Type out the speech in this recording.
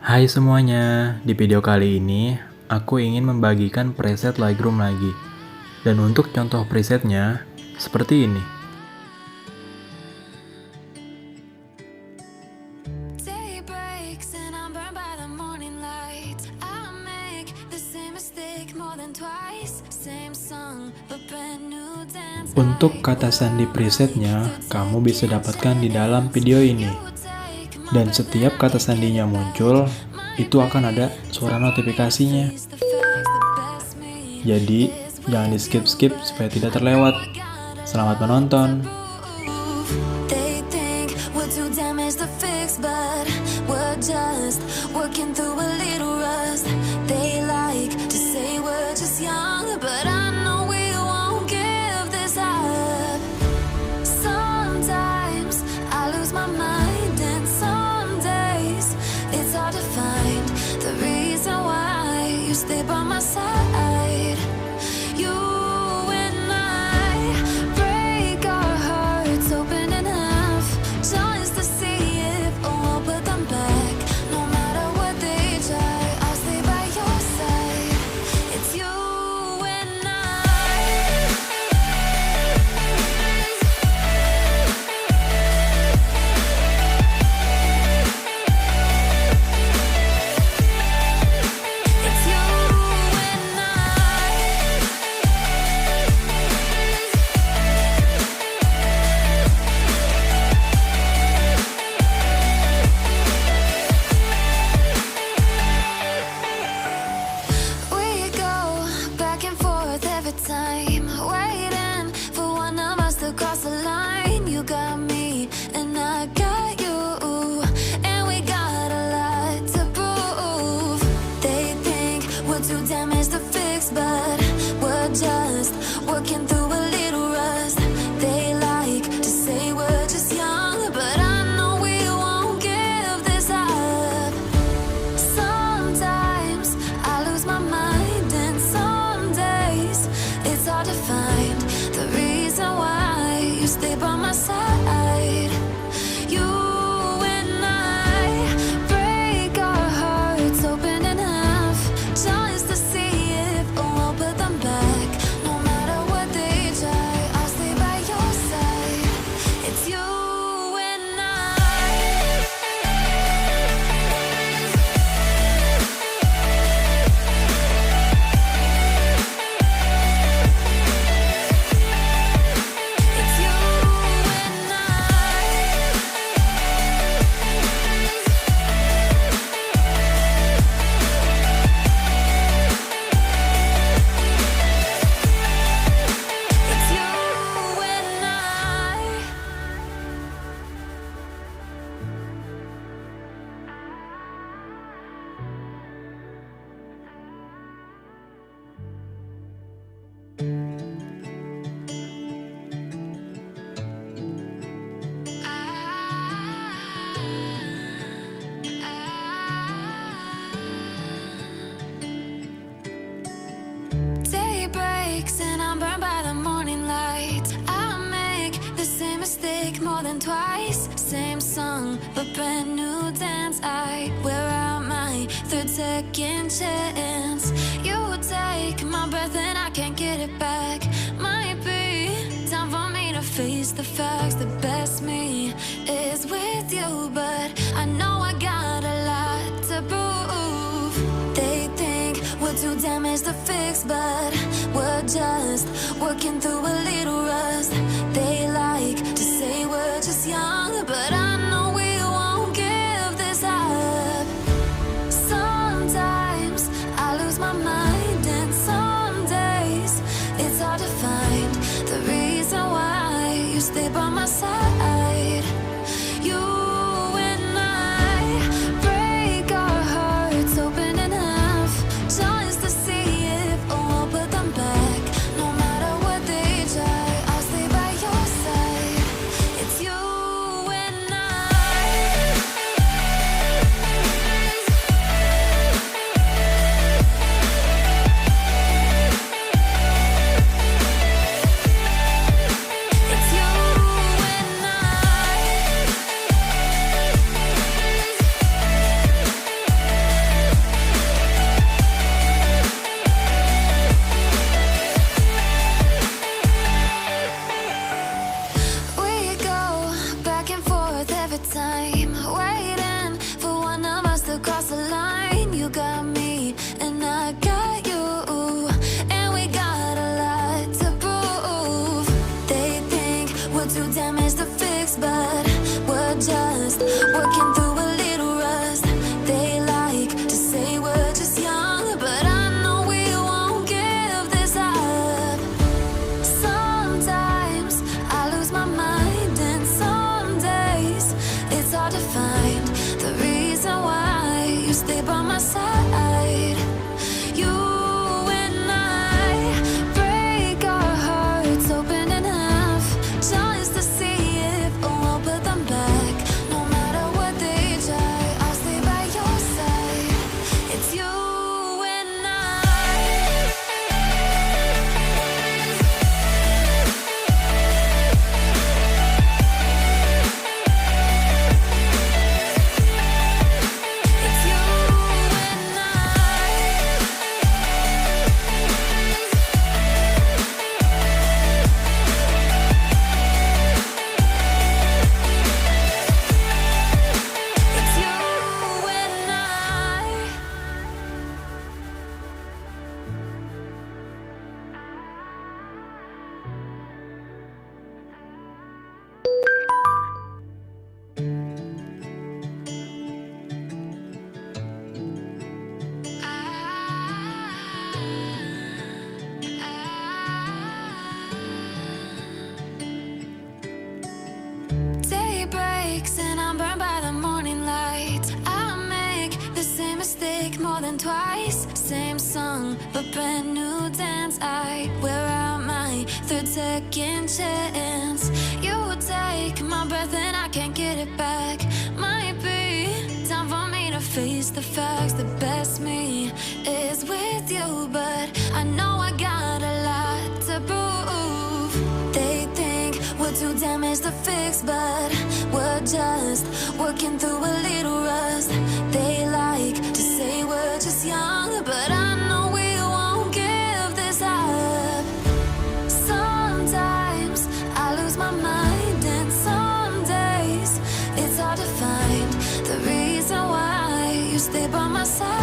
Hai semuanya, di video kali ini aku ingin membagikan preset Lightroom lagi. Dan untuk contoh presetnya, seperti ini. Untuk kata sandi presetnya, kamu bisa dapatkan di dalam video ini. Dan setiap kata sandinya muncul, itu akan ada suara notifikasinya. Jadi, jangan di skip-skip supaya tidak terlewat. Selamat menonton! Stay by my side. You and I break our hearts open in half, just to see if we'll put them back. No matter what they try, I'll stay by your side. It's you and I. It's you. Time waiting for one of us to cross the line. You got me and I got you, and we got a lot to prove. They think we're too damaged to fix, but we're just working through a little rust. They like to say we're just young, but I know we won't give this up. Sometimes I lose my mind, and some days it's hard to find the reason why you stay by my side. You and I break our hearts open in half, just to see if we'll put them back. No matter what they try, I'll stay by your side. It's you and I. It's you and I. It's you and I. Day breaks and I'm burned by the morning light. I make the same mistake more than twice. Same song, but brand new dance. I wear out my third second chance. You take my breath and I can't get it back. Might be time for me to face the facts. The best me is with you, but I know I got a lot to prove. They think we're too damaged to fix, but we're just working through a little rust. They like to say we're just young, but I know we won't give this up. Sometimes I lose my mind, and some days it's hard to find the reason why you stay by my side. You and I break our hearts open in half, just to see if we'll put them back. No matter what they try, I'll stay by your side. It's you and I. It's you and I. damage to fix, but we're just working through a little rust. They like to say we're just young, but I know we won't give this up. Sometimes I lose my mind, and some days it's hard to find the reason why you stay by my side. You and I break our hearts open in half, just to see if we'll put them back. No matter what they try, I'll stay by your side. It's you and I. It's you and It's you and I. Day breaks and I'm burned by the morning light. I make the same mistake more than twice. Same song, but brand new dance. I wear out my third second chance. You take my breath and I can't get it back. Might be time for me to face the facts. The best me is with you, but I know I got a lot to prove. They think we're too damaged to fix, but we're just working through a little rust. They like to say we're just young, but I know we won't give this up. Sometimes I lose my mind, and some days it's hard to find the reason why you stay by my side.